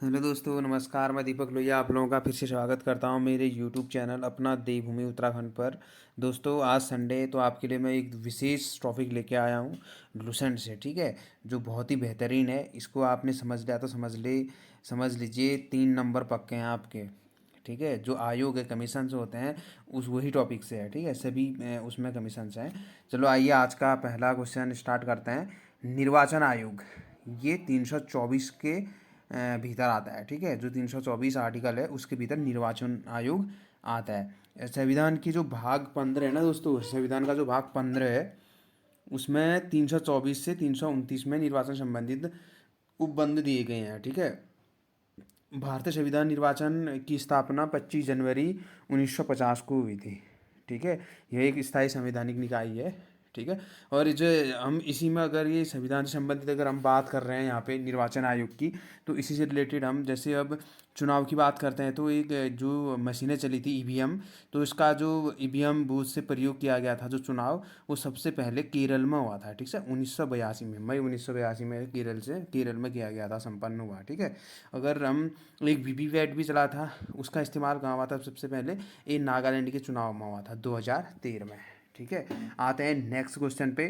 Hello दोस्तों, नमस्कार। मैं दीपक लोहिया आप लोगों का फिर से स्वागत करता हूं मेरे यूट्यूब चैनल अपना देवभूमि उत्तराखंड पर। दोस्तों, आज संडे है तो आपके लिए मैं एक विशेष टॉपिक लेके आया हूं लुसेंट से। ठीक है, जो बहुत ही बेहतरीन है। इसको आपने समझ लिया तो समझ लीजिए 3 नंबर पक्के हैं आपके। ठीक है, जो आयोग है, कमीशंस होते हैं, उस वही टॉपिक से है। ठीक है, सभी उसमें कमीशंस हैं। चलो आइए, आज का पहला क्वेश्चन स्टार्ट करते हैं। निर्वाचन आयोग ये 324 के भीतर आता है। ठीक है, जो 324 आर्टिकल है उसके भीतर निर्वाचन आयोग आता है। संविधान की जो भाग 15 है ना दोस्तों, संविधान का जो भाग 15 है उसमें 324 से 329 में निर्वाचन संबंधित उपबंध दिए गए हैं। ठीक है, भारतीय संविधान निर्वाचन की स्थापना 25 जनवरी 1950 को हुई थी। ठीक है, यह एक स्थायी संवैधानिक निकाय है। ठीक है, और जो हम इसी में अगर ये संविधान से संबंधित अगर हम बात कर रहे हैं यहाँ पे निर्वाचन आयोग की, तो इसी से रिलेटेड हम जैसे अब चुनाव की बात करते हैं तो एक जो मशीनें चली थी ईवीएम, तो इसका जो ईवीएम बूथ से प्रयोग किया गया था जो चुनाव, वो सबसे पहले केरल में हुआ था। ठीक है, 1982 में, मई 1982 में केरल में किया गया था, संपन्न हुआ। ठीक है, अगर हम एक वीवीपैट भी चला था, उसका इस्तेमाल कहाँ हुआ था सबसे पहले, ये नागालैंड के चुनाव में हुआ था 2013 में। ठीक है, आते हैं नेक्स्ट क्वेश्चन पे।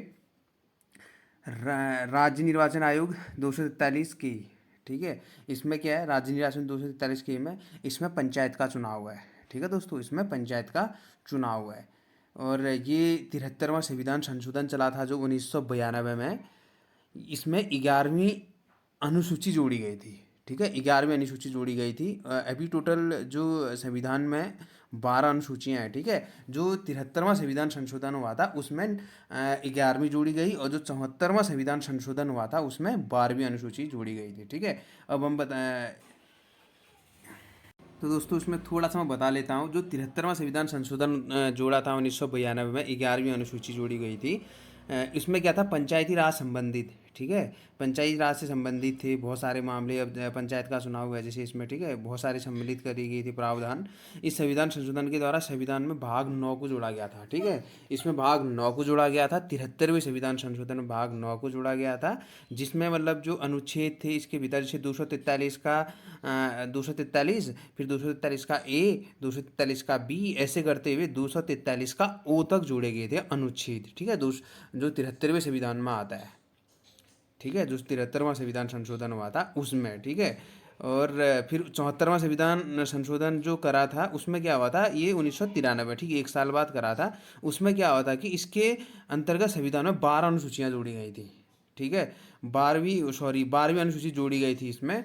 राज्य निर्वाचन आयोग 243 की। ठीक है, इसमें क्या है, राज्य निर्वाचन 243 की में इसमें पंचायत का चुनाव है। ठीक है दोस्तों, इसमें पंचायत का चुनाव है। और ये 73वां संविधान संशोधन चला था जो 1992 में। इसमें 11वीं अनुसूची जोड़ी गई थी। ठीक है, 11वीं अनुसूची जोड़ी गई थी। अभी टोटल जो संविधान में 12 अनुसूचियाँ हैं। ठीक है, जो 73वां संविधान संशोधन हुआ था उसमें 11वीं जोड़ी गई, और जो 74वां संविधान संशोधन हुआ था उसमें 12वीं अनुसूची जोड़ी गई थी। ठीक है, अब हम तो दोस्तों इसमें थोड़ा सा मैं बता लेता हूँ। जो 73वां संविधान संशोधन जोड़ा था 1992 में, 11वीं अनुसूची जोड़ी गई थी। इसमें क्या था, पंचायती राज संबंधित। ठीक है, पंचायती राज से संबंधित थे बहुत सारे मामले। अब पंचायत का चुनाव हुआ जैसे इसमें। ठीक है, बहुत सारे सम्मिलित करी गई थी प्रावधान। इस संविधान संशोधन के द्वारा संविधान में भाग 9 को जोड़ा गया था। ठीक है, इसमें भाग 9 को जोड़ा गया था। 73वें संविधान संशोधन में भाग 9 को जोड़ा गया था, जिसमें मतलब जो अनुच्छेद थे इसके भीतर जैसे 243 का 243, फिर 243 का ए, 243 का बी, ऐसे करते हुए 243 का ओ तक जोड़े गए थे अनुच्छेद। ठीक है, जो 73वें संविधान में आता है। ठीक है, जो 73वां संविधान संशोधन हुआ था उसमें। ठीक है, और फिर 74वां संविधान संशोधन जो करा था उसमें क्या हुआ था, ये 1993, ठीक है, 1 साल बाद करा था। उसमें क्या हुआ था कि इसके अंतर्गत संविधान में 12 अनुसूचियाँ जोड़ी गई थी। ठीक है, 12वीं अनुसूची जोड़ी गई थी इसमें।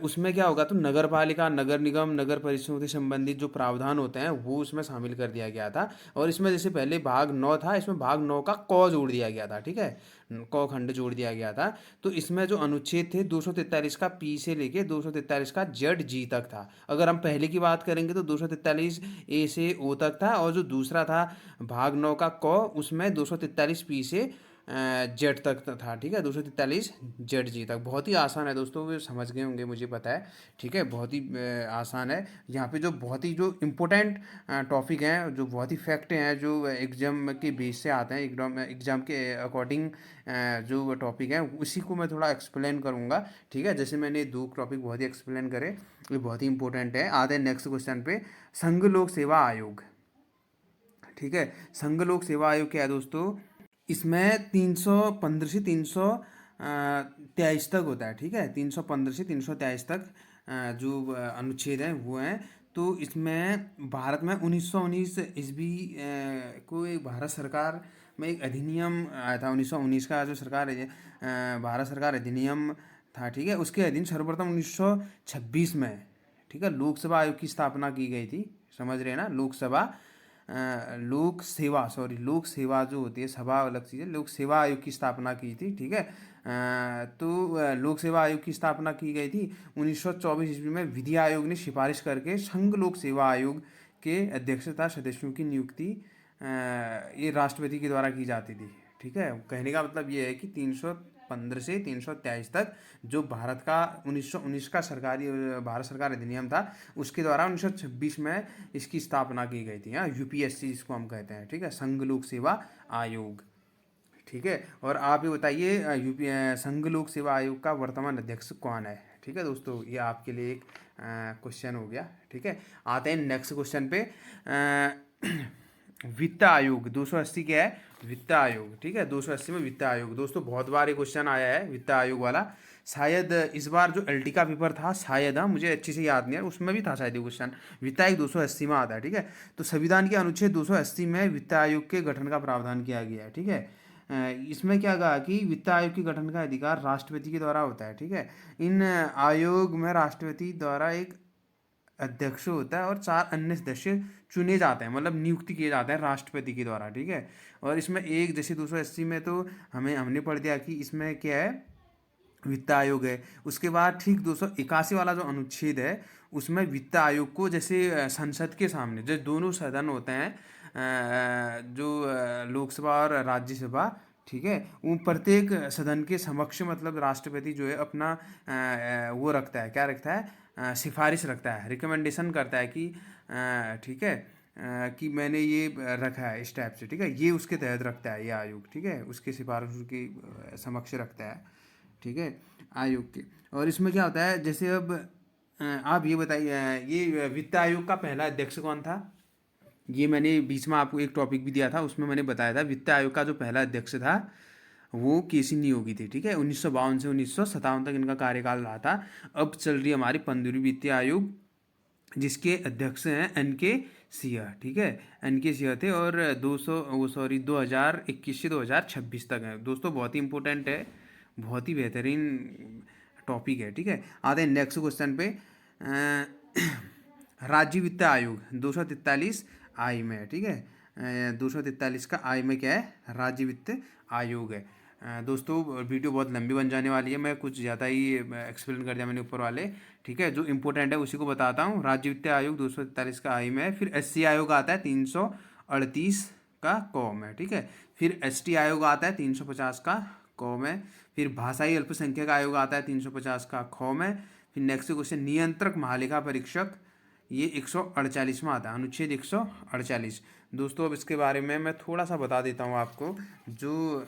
उसमें क्या होगा, तो नगर पालिका, नगर निगम, नगर परिषदों से संबंधित जो प्रावधान होते हैं वो उसमें शामिल कर दिया गया था। और इसमें जैसे पहले भाग 9 था, इसमें भाग 9 का क जोड़ दिया गया था। ठीक है, क खंड जोड़ दिया गया था। तो इसमें जो अनुच्छेद थे 243 का पी से लेके 243 का जेड जी तक था। अगर हम पहले की बात करेंगे तो 243 ए से ओ तक था, और जो दूसरा था भाग 9 का क, उसमें 243 पी से जेड तक था। ठीक है, 243 जेड जी तक। बहुत ही आसान है दोस्तों, वो समझ गए होंगे मुझे पता है। ठीक है, बहुत ही आसान है। यहाँ पे जो बहुत ही जो इम्पोर्टेंट टॉपिक हैं, जो बहुत ही फैक्ट हैं, जो एग्जाम के बेस से आते हैं, एग्जाम के अकॉर्डिंग जो टॉपिक हैं उसी को मैं थोड़ा एक्सप्लेन करूँगा। ठीक है, जैसे मैंने 2 टॉपिक बहुत ही एक्सप्लेन करे, ये बहुत ही इंपॉर्टेंट है। आते हैं नेक्स्ट क्वेश्चन पे। संघ लोक सेवा आयोग। ठीक है, संघ लोक सेवा आयोग क्या है दोस्तों, इसमें 315 से 323 तक होता है। ठीक है, 315 से 323 तक जो अनुच्छेद हैं वो हैं। तो इसमें भारत में 1919 ईस्वी को एक भारत सरकार में एक अधिनियम आया था। 1919 का जो सरकार है, भारत सरकार अधिनियम था। ठीक है, उसके अधीन सर्वप्रथम 1926 में, ठीक है, लोकसभा आयोग की स्थापना की गई थी। समझ रहे हैं ना, लोक सेवा जो होती है, सभा अलग चीज़ है, लोक सेवा आयोग की स्थापना की थी। ठीक है, लोक सेवा आयोग की स्थापना की गई थी 1924 ईस्वी में। विधि आयोग ने सिफारिश करके संघ लोक सेवा आयोग के अध्यक्षता सदस्यों की नियुक्ति ये राष्ट्रपति के द्वारा की जाती थी। ठीक है, कहने का मतलब ये है कि 315 से 323 तक जो भारत का 1919 का सरकारी भारत सरकार अधिनियम था, उसके द्वारा 1926 में इसकी स्थापना की गई थी। हाँ, यूपीएससी जिसको हम कहते हैं। ठीक है, संघ लोक सेवा आयोग। ठीक है, और आप ये बताइए, यूपी संघ लोक सेवा आयोग का वर्तमान अध्यक्ष कौन है। ठीक है दोस्तों, ये आपके लिए एक क्वेश्चन हो गया। ठीक है, आते हैं नेक्स्ट क्वेश्चन पे। वित्त आयोग 280 क्या है? वित्त आयोग। ठीक है, 280 में वित्त आयोग। दोस्तों बहुत बार ये क्वेश्चन आया है वित्त आयोग वाला। शायद इस बार जो एलटी का पेपर था, शायद, हाँ मुझे अच्छे से याद नहीं है, उसमें भी था शायद ये क्वेश्चन। वित्त आयोग 280 में आता है। ठीक है, तो संविधान के अनुच्छेद 280 में वित्त आयोग के गठन का प्रावधान किया गया है। ठीक है, इसमें क्या कहा कि वित्त आयोग के गठन का अधिकार राष्ट्रपति के द्वारा होता है। ठीक है, इन आयोग में राष्ट्रपति द्वारा एक अध्यक्ष होता है और 4 अन्य सदस्य चुने जाते हैं, मतलब नियुक्ति किए जाते हैं राष्ट्रपति के द्वारा। ठीक है, और इसमें एक जैसे 280 में तो हमने पढ़ दिया कि इसमें क्या है, वित्त आयोग है। उसके बाद ठीक 281 वाला जो अनुच्छेद है, उसमें वित्त आयोग को जैसे संसद के सामने जो दोनों सदन होते हैं, जो लोकसभा और राज्यसभा, ठीक है, वो प्रत्येक सदन के समक्ष मतलब राष्ट्रपति जो है अपना वो रखता है, क्या रखता है, सिफारिश रखता है, रिकमेंडेशन करता है कि ठीक है, कि मैंने ये रखा है इस टाइप से। ठीक है, ये उसके तहत रखता है ये आयोग। ठीक है, उसके सिफारिश उसकी समक्ष रखता है। ठीक है, आयोग के। और इसमें क्या होता है, जैसे अब आप ये बताइए, ये वित्त आयोग का पहला अध्यक्ष कौन था? ये मैंने बीच में आपको एक टॉपिक भी दिया था, उसमें मैंने बताया था वित्त आयोग का जो पहला अध्यक्ष था वो केसी नियोगी थे। ठीक है, 1952 से 1957 तक इनका कार्यकाल रहा था। अब चल रही हमारी 15वीं वित्तीय आयोग, जिसके अध्यक्ष हैं एन के सिंह। ठीक है, एन के सिंह थे, और 2021 से 2026 तक है। दोस्तों बहुत ही इंपॉर्टेंट है, बहुत ही बेहतरीन टॉपिक है। ठीक है, आते हैं नेक्स्ट क्वेश्चन पे। राज्य वित्त आयोग 243 आई में है। ठीक है, 243 का आई में क्या है, राज्य वित्त आयोग है। दोस्तों वीडियो बहुत लंबी बन जाने वाली है, मैं कुछ ज़्यादा ही एक्सप्लेन कर दिया मैंने ऊपर वाले। ठीक है, जो इंपॉर्टेंट है उसी को बताता हूँ। राज्य वित्त आयोग 243 का आई में है। फिर एससी आयोग आता है 338 का कॉम है। ठीक है, फिर एसटी आयोग आता है 350 का कॉम है। फिर भाषाई अल्पसंख्यक आयोग आता है 350 का खॉम है। फिर नेक्स्ट क्वेश्चन, नियंत्रक महालेखा परीक्षक, ये 148 में आता है, अनुच्छेद 148। दोस्तों अब इसके बारे में मैं थोड़ा सा बता देता हूँ आपको। जो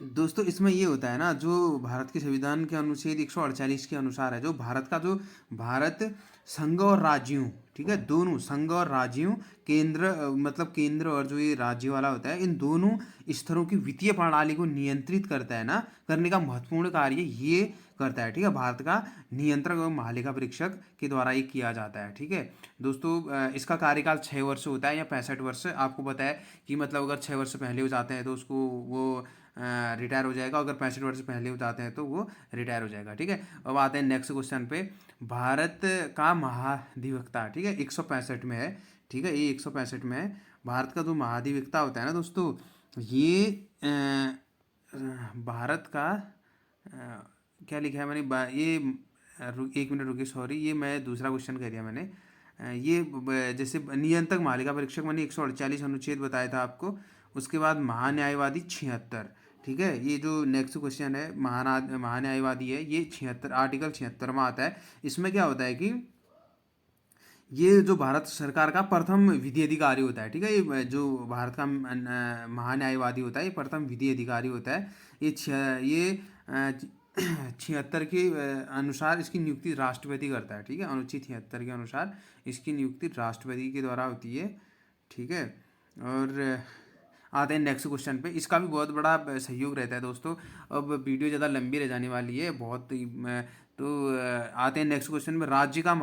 दोस्तों इसमें ये होता है ना, जो भारत के संविधान के अनुच्छेद 148 के अनुसार है, जो भारत संघ और राज्यों, ठीक है, दोनों संघ और राज्यों, केंद्र मतलब केंद्र और जो ये राज्य वाला होता है, इन दोनों स्तरों की वित्तीय प्रणाली को नियंत्रित करता है ना, करने का महत्वपूर्ण कार्य ये करता है। ठीक है, भारत का नियंत्रक एवं महालेखा परीक्षक के द्वारा ये किया जाता है। ठीक है दोस्तों, इसका कार्यकाल 6 वर्ष होता है या 65 वर्ष। आपको पता है कि मतलब अगर 6 वर्ष पहले हो जाते हैं तो उसको वो रिटायर हो जाएगा, अगर 65 वर्ष पहले हो जाते हैं तो वो रिटायर हो जाएगा। ठीक है, अब आते हैं नेक्स्ट क्वेश्चन पे। भारत का महाधिवक्ता, ठीक है, 165 में है। ठीक है, ये 165 में है। भारत का जो महाधिवक्ता होता है ना दोस्तों, ये भारत का क्या लिखा है मैंने, ये एक मिनट रुकिए, सॉरी, ये मैं दूसरा क्वेश्चन कर दिया मैंने। ये जैसे नियंत्रक महालेखा परीक्षक मैंने 148 अनुच्छेद बताया था आपको। उसके बाद महान्यायवादी 76। ठीक है, ये जो नेक्स्ट क्वेश्चन है महान्यायवादी है, ये 76 आर्टिकल 76 में आता है। इसमें क्या होता है कि ये जो भारत सरकार का प्रथम विधि अधिकारी होता है। ठीक है, ये जो भारत का महान्यायवादी होता है, ये प्रथम विधि अधिकारी होता है। ये 76 के अनुसार इसकी नियुक्ति राष्ट्रपति करता है। ठीक है, अनुच्छेद 76 के अनुसार इसकी नियुक्ति राष्ट्रपति के द्वारा होती है। ठीक है, और आते हैं नेक्स्ट क्वेश्चन पे। इसका भी बहुत बड़ा सहयोग रहता है दोस्तों। अब वीडियो ज़्यादा लंबी रह जाने वाली है बहुत ही, तो आते हैं नेक्स्ट क्वेश्चन में। राज्य का